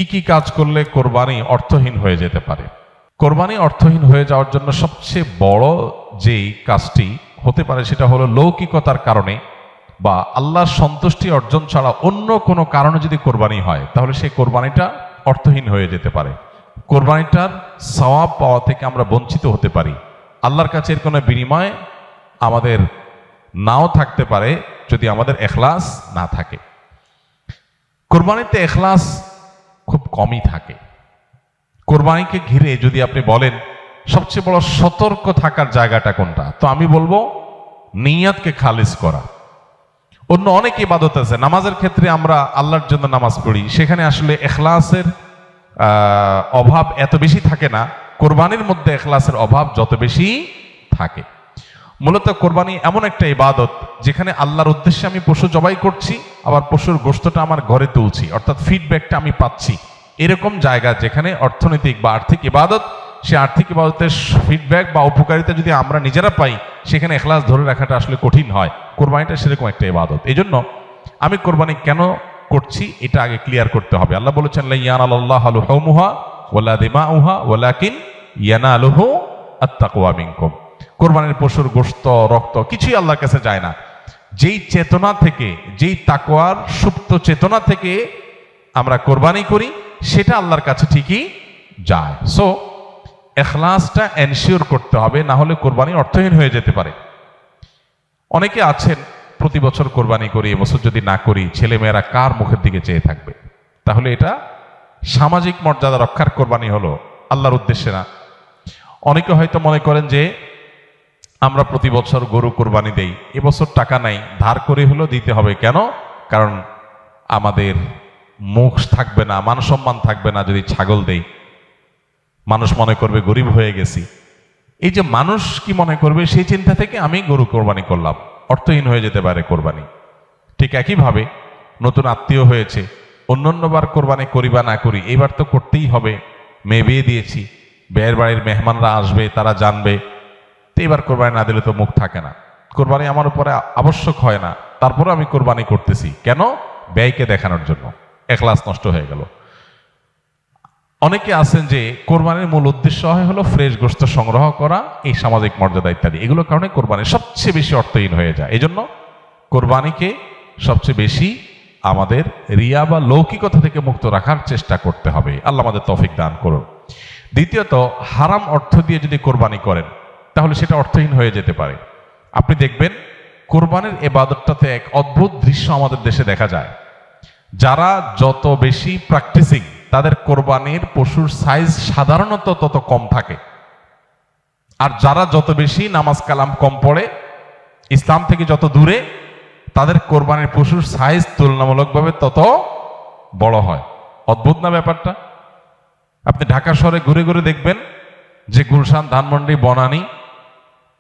কি কি কাজ করলে কোরবানি অর্থহীন হয়ে যেতে পারে? কোরবানি অর্থহীন হয়ে যাওয়ার জন্য সবচেয়ে বড় যেই কাজটি হতে পারে সেটা হলো লৌকিকতার কারণে বা আল্লাহর সন্তুষ্টি অর্জন ছাড়া অন্য কোনো কারণে যদি কোরবানি হয় তাহলে সেই কোরবানিটা অর্থহীন হয়ে যেতে পারে। কোরবানিটার সওয়াব পাওয়া থেকে আমরা বঞ্চিত হতে পারি। আল্লাহর কাছে এর কোনো বিনিময় আমাদের নাও থাকতে পারে যদি আমাদের ইখলাস না থাকে। কোরবানিতে ইখলাস খুব কমই থাকে। কোরবানিকে ঘিরে যদি আপনি বলেন সবচেয়ে বড় সতর্ক থাকার জায়গাটা কোনটা, তো আমি বলবো নিয়তকে খালিস করা। অন্য অনেক ইবাদত আছে, নামাজের ক্ষেত্রে আমরা আল্লাহর জন্য নামাজ পড়ি, সেখানে আসলে ইখলাসের অভাব এত বেশি থাকে না। কোরবানির মধ্যে ইখলাসের অভাব যত বেশি থাকে। মূলত কোরবানি এমন একটা ইবাদত যেখানে আল্লাহর উদ্দেশ্যে আমি পশু জবাই করছি, আবার পশুর গোশতটা আমার ঘরে তুলছি, অর্থাৎ ফিডব্যাকটা আমি পাচ্ছি। এরকম জায়গা যেখানে অর্থনৈতিক বা আর্থিক ইবাদত, সে আর্থিক ইবাদতের ফিডব্যাক বা উপকারিতা যদি আমরা নিজেরা পাই, সেখানে ইখলাস ধরে রাখাটা আসলে কঠিন হয়। কোরবানিটা সেরকম একটা ইবাদত। এই জন্য আমি কোরবানি কেন করছি এটা আগে ক্লিয়ার করতে হবে। আল্লাহ বলেছেন লা ইয়ানালাল্লাহু লুহুমুহা ওয়ালা দিমাউহা ওয়ালাকিন ইয়ানালুহু আত-তাকওয়া মিনকুম। কোরবানির পশুর গোশত, রক্ত কিছুই আল্লাহর কাছে যায় না। যেই চেতনা থেকে, যেই তাকওয়ার সুপ্ত চেতনা থেকে আমরা কোরবানি করি সেটা আল্লাহর কাছে ঠিকই যায়। সো ইখলাসটা এনশিওর করতে হবে, না হলে কোরবানি অর্থহীন হয়ে যেতে পারে। অনেকে আছেন প্রতি বছর কোরবানি করি, এবছর যদি না করি ছেলেমেয়েরা কার মুখের দিকে চেয়ে থাকবে। তাহলে এটা সামাজিক মর্যাদা রক্ষার কোরবানি হলো, আল্লাহর উদ্দেশ্যে না। অনেকে হয়তো মনে করেন যে আমরা প্রতি বছর গরু কোরবানি দেই, এবছর টাকা নাই, ধার করে হলেও দিতে হবে। কেন? কারণ আমাদের মুখ থাকবে না, মান সম্মান থাকবে না যদি ছাগল দেই, মানুষ মনে করবে গরিব হয়ে গেছি। এই যে মানুষ কি মনে করবে সেই চিন্তা থেকে আমি গরু কোরবানি করলাম, অর্থহীন হয়ে যেতে পারে কোরবানি। ঠিক একইভাবে নতুন আত্মীয় হয়েছে, অন্যান্যবার কোরবানি করি বা না করি, এইবার তো করতেই হবে, মেয়ে বিয়ে দিয়েছি, বিয়ের বাড়ির মেহমানরা আসবে, তারা জানবে, তো এবার কোরবানি না দিলে তো মুখ থাকে না। কোরবানি আমার উপরে আবশ্যক হয় না, তারপরে আমি কোরবানি করতেছি কেন? ব্যয়কে দেখানোর জন্য। ইখলাস নষ্ট হয়ে গেল। অনেকে আছেন যে কোরবানির মূল উদ্দেশ্য হলো ফ্রেশ গোশত সংগ্রহ করা, এই সামাজিক মর্যাদা ইত্যাদি, এগুলোর কারণে কোরবানি সবচেয়ে বেশি অর্থহীন হয়ে যায়। এই জন্য কোরবানিকে সবচেয়ে বেশি আমাদের রিয়া বা লৌকিকতা থেকে মুক্ত রাখার চেষ্টা করতে হবে। আল্লাহ আমাদের তৌফিক দান করুন। দ্বিতীয়ত, হারাম অর্থ দিয়ে যদি কোরবানি করেন তাহলে সেটা অর্থহীন হয়ে যেতে পারে। আপনি দেখবেন কোরবানির ইবাদতটাতে এক অদ্ভুত দৃশ্য আমাদের দেশে দেখা যায়। যারা যত বেশি প্র্যাকটিসিং, তাদের কোরবানির পশুর সাইজ সাধারণত তত কম থাকে। আর যারা যত বেশি নামাজ কালাম কম পড়ে, ইসলাম থেকে যত দূরে, তাদের কোরবানির পশুর সাইজ তুলনামূলকভাবে তত বড় হয়। অদ্ভুত না ব্যাপারটা? আপনি ঢাকা শহরে ঘুরে ঘুরে দেখবেন যে গুলশান, ধানমন্ডি, বনানী,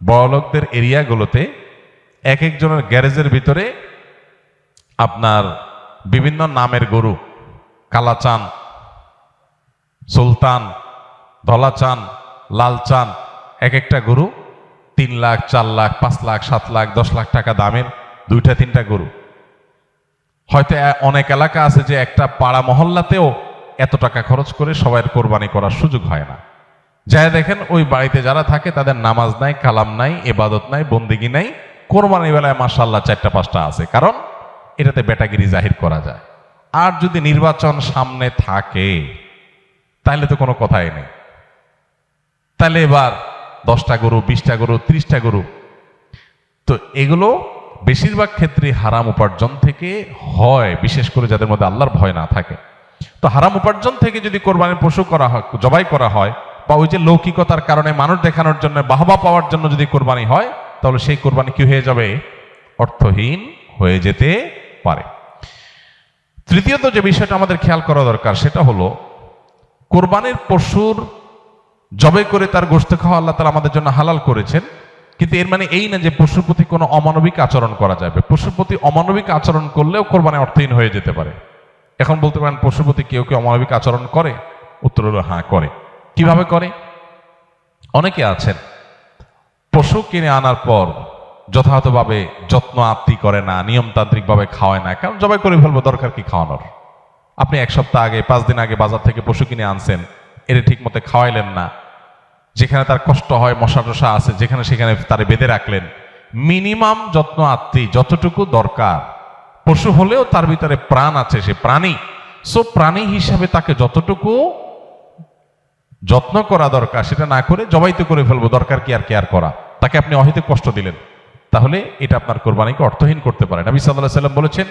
বড়লোকদের এরিয়াগুলোতে এক একজনের গ্যারেজের ভিতরে আপনার বিভিন্ন নামের গরু, কালাচান, সুলতান, ধলাচান, লালচান, এক একটা গরু 3 লাখ, 4 লাখ, 5 লাখ, 7 লাখ, 10 লাখ টাকা দামের 2-3টা গরু। হয়তো অনেক এলাকা আছে যে একটা পাড়া মহল্লাতেও এত টাকা খরচ করে সবাই কোরবানি করার সুযোগ হয় না। যাই দেখেন ওই বাড়িতে যারা থাকে তাদের নামাজ নাই, কালাম নাই, ইবাদত নাই, বন্দেগী নাই, কোরবানি বেলায় মাশাআল্লাহ 4টা-5টা আছে, কারণ এটাতে বেটাগিরি জাহির করা যায়। আর যদি নির্বাচন সামনে থাকে তাহলে তো কোনো কথাই নেই। তাহলে এবার 10টা গরু, 20টা গরু, 30টা গরু। তো এগুলো বেশিরভাগ ক্ষেত্রে হারাম উপার্জন থেকে হয়, বিশেষ করে যাদের মধ্যে আল্লাহর ভয় না থাকে। তো হারাম উপার্জন থেকে যদি কোরবানির পশু করা হয়, জবাই করা হয়, বা ওই যে লৌকিকতার কারণে মানুষ দেখানোর জন্য, বাহবা পাওয়ার জন্য যদি কোরবানি হয়, তাহলে সেই কোরবানি কি হয়ে যাবে? অর্থহীন হয়ে যেতে পারে। তৃতীয়ত যে বিষয়টা আমাদের খেয়াল করা দরকার সেটা হলো কোরবানির পশুর জবাই করে তার গোশত খাওয়া আল্লাহ তাআলা আমাদের জন্য হালাল করেছেন, কিন্তু এর মানে এই না যে পশুর প্রতি কোনো অমানবিক আচরণ করা যাবে। পশুর প্রতি অমানবিক আচরণ করলেও কোরবানি অর্থহীন হয়ে যেতে পারে। এখন বলতে পারেন পশুর প্রতি কেউ কেউ অমানবিক আচরণ করে? উত্তর হলো হ্যাঁ, করে। কিভাবে করে? অনেকে আছেন পশু কিনে আনার পর যথাযথভাবে যত্ন আত্তি করে না, নিয়মতান্ত্রিকভাবে খাওয়ায় না, কারণ জবাই করে ফেলবো, দরকার কি খাওয়ানোর। আপনি 1 সপ্তাহ আগে 5 দিন আগে বাজার থেকে পশু কিনে আনছেন, এর ঠিক মতো খাওয়াইলেন না, যেখানে তার কষ্ট হয়, মশা টশা আছে যেখানে সেখানে তারে বেঁধে রাখলেন। মিনিমাম যত্ন আত্মি যতটুকু দরকার, পশু হলেও তার ভিতরে প্রাণ আছে, সে প্রাণী, সো প্রাণী হিসাবে তাকে যতটুকু যত্ন করা দরকার সেটা না করে জবাই তো করে ফেলবো, দরকার কি আর কেয়ার করা, তাকে আপনি অহেতুক কষ্ট দিলেন, তাহলে এটা আপনার কোরবানিকে অর্থহীন করতে পারে। নবী সাল্লাল্লাহু আলাইহি ওয়াসাল্লাম বলেছেন,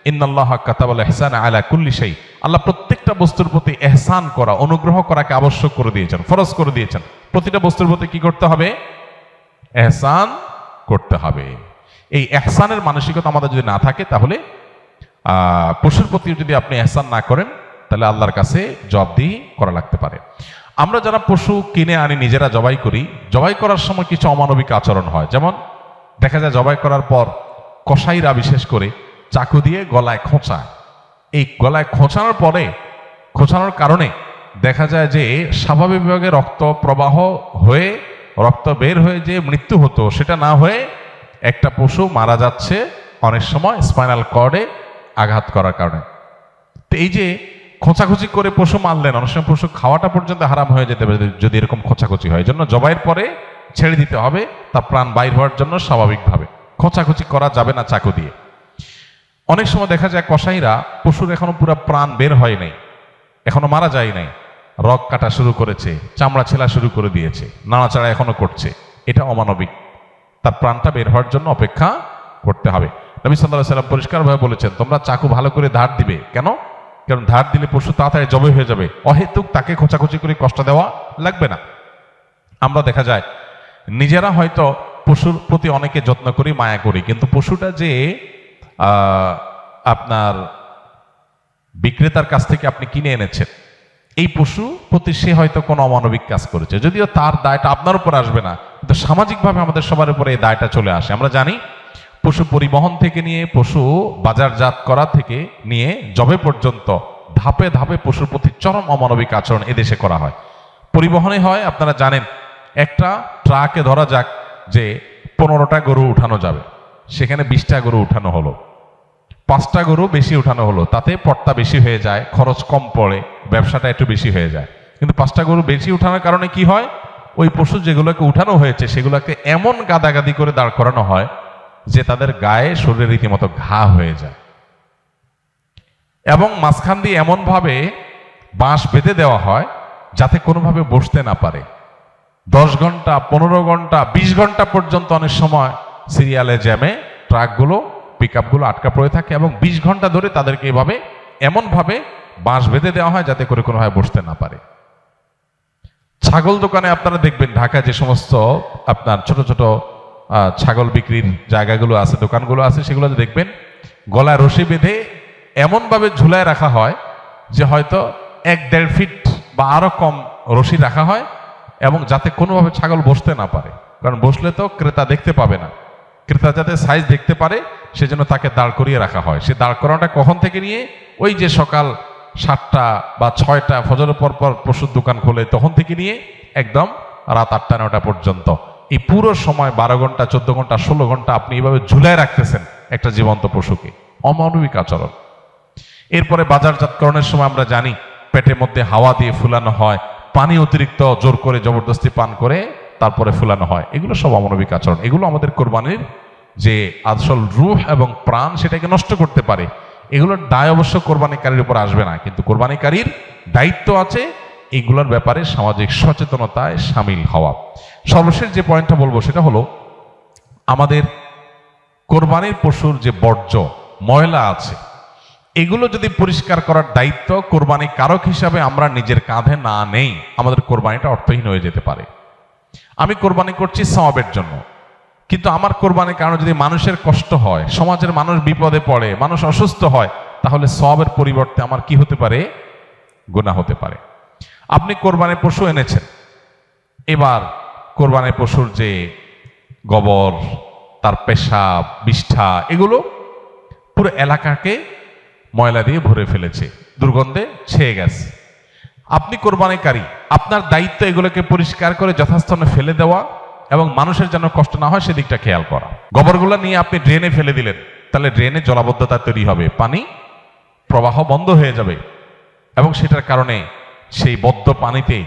ইন্নাল্লাহা কাতাবাল ইহসানা আলা কুল্লি শাই, আল্লাহ প্রত্যেকটা বস্তুর প্রতি ইহসান করা, অনুগ্রহ করাকে আবশ্যক করে দিয়েছেন, ফরজ করে দিয়েছেন। প্রতিটা বস্তুর প্রতি কি করতে হবে? ইহসান করতে হবে। এই ইহসানের মানসিকতা আমাদের যদি না থাকে, তাহলে পশুর প্রতি যদি আপনি ইহসান না করেন, তাহলে আল্লাহর কাছে জবাবদিহি করা লাগতে পারে। আমরা যারা পশু কিনে আনি, নিজেরা জবাই করি, জবাই করার সময় কিছু অমানবিক আচরণ হয়। যেমন দেখা যায় জবাই করার পর কসাইরা বিশেষ করে চাকু দিয়ে গলায় খোঁচায়। এই গলায় খোঁচানোর পরে, খোঁচানোর কারণে দেখা যায় যে স্বাভাবিকভাবে রক্ত প্রবাহ হয়ে, রক্ত বের হয়ে যে মৃত্যু হতো, সেটা না হয়ে একটা পশু মারা যাচ্ছে অনেক সময় স্পাইনাল কর্ডে আঘাত করার কারণে। তো এই যে খোঁচাখুচি করে পশু মারলেন, অনেক সময় পশু খাওয়াটা পর্যন্ত হারাম হয়ে যেতে পারে যদি এরকম খোঁচাখুচি হয়। এই জন্য জবাইয়ের পরে ছেড়ে দিতে হবে, তার প্রাণ বাইর হওয়ার জন্য স্বাভাবিকভাবে। খোঁচাখুচি করা যাবে না চাকু দিয়ে। অনেক সময় দেখা যায় কসাইরা পশুর এখনো পুরো প্রাণ বের হয় নাই, এখনো মারা যায় নাই, রগ কাটা শুরু করেছে, চামড়া ছেলা শুরু করে দিয়েছে, নাড়াচাড়া এখনো করছে, এটা অমানবিক। তার প্রাণটা বের হওয়ার জন্য অপেক্ষা করতে হবে। নবী সাল্লাল্লাহু আলাইহি ওয়াসাল্লাম পরিষ্কারভাবে বলেছেন, তোমরা চাকু ভালো করে ধার দিবে। কেন? কারণ ধার দিলে পশু তাড়াতাড়ি জবাই হয়ে যাবে, অহেতুক তাকে খোঁচাখুচি করে কষ্ট দেওয়া লাগবে না। আমরা দেখা যায় নিজেরা হয়তো পশুর প্রতি অনেকে যত্ন করি, মায়া করি, কিন্তু পশুটা যে আপনার বিক্রেতার কাছ থেকে আপনি কিনে এনেছেন, এই পশু প্রতি সে হয়তো কোনো অমানবিক কাজ করেছে, যদিও তার দায়টা আপনার উপর আসবে না, কিন্তু সামাজিকভাবে আমাদের সবার উপরে এই দায়টা চলে আসে। আমরা জানি পশু পরিবহন থেকে নিয়ে, পশু বাজারজাত করা থেকে নিয়ে জবে পর্যন্ত ধাপে ধাপে পশুর প্রতি চরম অমানবিক আচরণ এদেশে করা হয়। পরিবহনে হয়, আপনারা জানেন, একটা ট্রাকে ধরা যাক যে 15টা গরু উঠানো যাবে, সেখানে 20টা গরু উঠানো হলো, 5টা গরু বেশি উঠানো হলো, তাতে পড়তা বেশি হয়ে যায়, খরচ কম পড়ে, ব্যবসাটা একটু বেশি হয়ে যায়। কিন্তু 5টা গরু বেশি উঠানোর কারণে কি হয়? ওই পশু যেগুলোকে উঠানো হয়েছে সেগুলোকে এমন গাদাগাদি করে দাঁড় করানো হয় যে তাদের গায়ে, শরীরে রীতিমতো ঘা হয়ে যায়, এবং মাঝখান দিয়ে এমন ভাবে বাঁশ বেঁধে দেওয়া হয় যাতে কোনোভাবে বসতে না পারে। 10 ঘন্টা, 15 ঘন্টা, 20 ঘন্টা পর্যন্ত অনেক সময় সিরিয়ালে জ্যামে ট্রাকগুলো, পিকআপগুলো আটকা পড়ে থাকে, এবং 20 ঘন্টা ধরে তাদেরকে এভাবে এমনভাবে বাঁশ বেঁধে দেওয়া হয় যাতে করে কোনোভাবে বসতে না পারে। ছাগল দোকানে আপনারা দেখবেন, ঢাকা যে সমস্ত আপনার ছোট ছোট ছাগল বিক্রির জায়গাগুলো আছে, দোকানগুলো আছে, সেগুলোতে দেখবেন গলায় রশি বেঁধে এমনভাবে ঝুলায় রাখা হয় যে হয়তো 1-1.5 ফিট বা আরো কম রশি রাখা হয়, এবং যাতে কোনোভাবে ছাগল বসতে না পারে, কারণ বসলে তো ক্রেতা দেখতে পাবে না, ক্রেতা যাতে সাইজ দেখতে পারে সেজন্য তাকে দাঁড় করিয়ে রাখা হয়। সে দাঁড় করানোটা কখন থেকে নিয়ে, ওই যে সকাল 7টা বা 6টা ফজরের পর পর পশুর দোকান খোলে তখন থেকে নিয়ে একদম রাত 8টা-9টা পর্যন্ত, এই পুরো সময় 12 ঘন্টা, 14 ঘন্টা, 16 ঘন্টা আপনি এইভাবে ঝুলায় রাখতেছেন একটা জীবন্ত পশুকে। অমানবিক আচরণ। এরপরে বাজারজাতকরণের সময় আমরা জানি পেটের মধ্যে হাওয়া দিয়ে ফুলানো হয়, পানি অতিরিক্ত জোর করে জবরদস্তি পান করে তারপরে ফুলানো হয়, এগুলো সব অমানবিক আচরণ। এগুলো আমাদের কোরবানির যে আসল রূহ এবং প্রাণ সেটাকে নষ্ট করতে পারে। এগুলোর দায় অবশ্য কোরবানিকারীর উপর আসবে না, কিন্তু কোরবানিকারীর দায়িত্ব আছে এগুলোর ব্যাপারে সামাজিক সচেতনতায় সামিল হওয়া। সর্বশেষ যে পয়েন্টটা বলবো সেটা হলো, আমাদের কোরবানির পশুর যে বর্জ্য ময়লা আছে, এগুলো যদি পরিষ্কার করার দায়িত্ব কোরবানি কারক হিসাবে আমরা নিজের কাঁধে না নেই, আমাদের কোরবানিটা অর্থহীন হয়ে যেতে পারে। আমি কোরবানি করছি সওয়াবের জন্য, কিন্তু আমার কোরবানির কারণে যদি মানুষের কষ্ট হয়, সমাজের মানুষ বিপদে পড়ে, মানুষ অসুস্থ হয়, তাহলে সওয়াবের পরিবর্তে আমার কি হতে পারে? গুনাহ হতে পারে। আপনি কোরবানির পশু এনেছেন, এবার কোরবানির পশুর যে গোবর, তার পেশাব, বিষ্ঠা, এগুলো পুরো এলাকাকে ময়লা দিয়ে ভরে ফেলেছে, দুর্গন্ধে ছেয়ে গেছে। আপনি কোরবানিকারী, আপনার দায়িত্ব এগুলোকে পরিষ্কার করে যথাস্থানে ফেলে দেওয়া এবং মানুষের যেন কষ্ট না হয় সেদিকটা খেয়াল করা। গোবরগুলো নিয়ে আপনি ড্রেনে ফেলে দিলেন, তাহলে ড্রেনে জলাবদ্ধতা তৈরি হবে, পানি প্রবাহ বন্ধ হয়ে যাবে, এবং সেটার কারণে সেই বদ্ধ পানিতে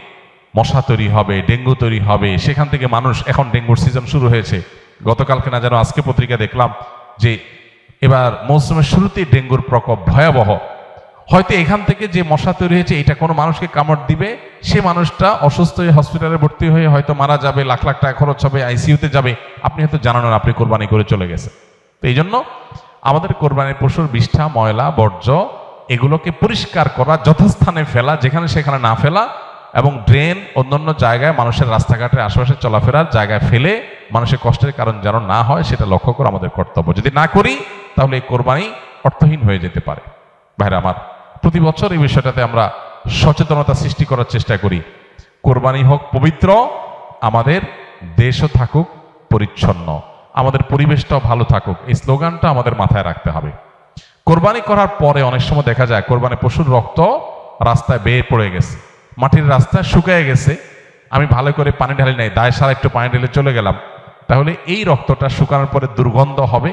মশা তৈরি হবে, ডেঙ্গু তৈরি হবে, সেখান থেকে মানুষ, এখন ডেঙ্গুর সিজন শুরু হয়েছে, গতকালকে না যেন আজকে পত্রিকা দেখলাম যে এবার মৌসুমের শুরুতেই ডেঙ্গুর প্রকোপ ভয়াবহ। হয়তো এখান থেকে যে মশা তৈরি হয়েছে এটা কোনো মানুষকে কামড় দিবে, সে মানুষটা অসুস্থ হয়ে হসপিটালে ভর্তি হয়ে হয়তো মারা যাবে, লাখ লাখ টাকা খরচ হবে, আইসিইউতে যাবে, আপনি হয়তো জানান না, আপনি কোরবানি করে চলে গেছেন। তো এই জন্য আমাদের কোরবানির পশুর বিষ্ঠা, ময়লা, বর্জ্য এগুলোকে পরিষ্কার করা, যথাস্থানে ফেলা, যেখানে সেখানে না ফেলা, এবং ড্রেন অন্যান্য জায়গায় মানুষের রাস্তাঘাটের আশেপাশে চলাফেরার জায়গায় ফেলে মানুষের কষ্টের কারণ যেন না হয় সেটা লক্ষ্য করা আমাদের কর্তব্য। যদি না করি তাহলে এই কোরবানি অর্থহীন হয়ে যেতে পারে। ভাইরা আমার, প্রতি বছর এই বিষয়টাতে আমরা সচেতনতা সৃষ্টি করার চেষ্টা করি। কোরবানি হোক পবিত্র, আমাদের দেশও থাকুক পরিচ্ছন্ন, আমাদের পরিবেশটাও ভালো থাকুক, এই স্লোগানটা আমাদের মাথায় রাখতে হবে। কোরবানি করার পরে অনেক সময় দেখা যায় কোরবানি পশুর রক্ত রাস্তায় বের পড়ে গেছে, মাটির রাস্তায় শুকিয়ে গেছে, আমি ভালো করে পানি ঢালি নাই, দায় সারা একটু পানি ঢেলে চলে গেলাম, তাহলে এই রক্তটা শুকানোর পরে দুর্গন্ধ হবে,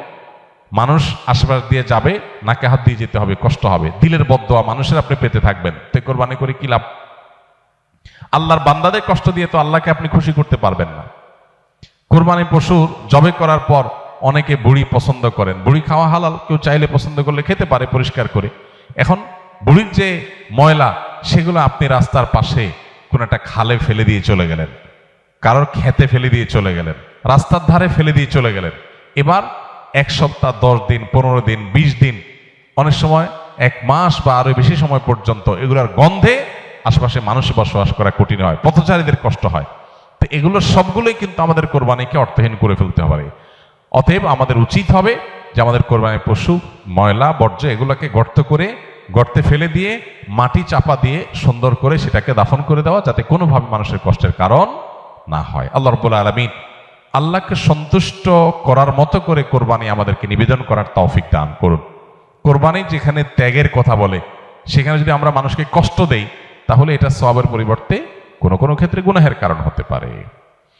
মানুষ আশেপাশ দিয়ে যাবে, নাকে হাত দিয়ে যেতে হবে, কষ্ট হবে, দিলের বদদোয়া মানুষের আপনি পেতে থাকবেন। তো কোরবানি করে কি লাভ? আল্লাহর বান্দাদের কষ্ট দিয়ে তো আল্লাহকে আপনি খুশি করতে পারবেন না। কোরবানি পশুর জবে করার পর অনেকে বুড়ি পছন্দ করেন, বুড়ি খাওয়া হালাল, কেউ চাইলে পছন্দ করলে খেতে পারে পরিষ্কার করে। এখন বুড়ির যে ময়লা সেগুলো আপনি রাস্তার পাশে কোন একটা খালে ফেলে দিয়ে চলে গেলেন, কারোর খেতে ফেলে দিয়ে চলে গেলেন, রাস্তার ধারে ফেলে দিয়ে চলে গেলেন। এবার 1 সপ্তাহ, 10 দিন, 15 দিন, 20 দিন, অনেক সময় 1 মাস বা আরো বেশি সময় পর্যন্ত এগুলোর গন্ধে আশেপাশে মানুষ বসবাস করা কঠিন হয়, পথচারীদের কষ্ট হয়। তো এগুলো সবগুলোই কিন্তু আমাদের কোরবানিকে অর্থহীন করে ফেলতে পারে। অতএব আমাদের উচিত হবে যে আমাদের কোরবানির পশু ময়লা বর্জ্য এগুলোকে গর্তে ফেলে দিয়ে মাটি চাপা দিয়ে সুন্দর করে সেটাকে দাফন করে দেওয়া, যাতে কোনোভাবে মানুষের কষ্টের কারণ না হয়। আল্লাহ রাব্বুল আলামিন আল্লাহকে সন্তুষ্ট করার মতো করে কোরবানি আমাদেরকে নিবেদন করার তৌফিক দান করুন। কোরবানি যেখানে ত্যাগের কথা বলে, সেখানে যদি আমরা মানুষকে কষ্ট দেই তাহলে এটা সওয়াবের পরিবর্তে কোনো কোনো ক্ষেত্রে গুনাহের কারণ হতে পারে।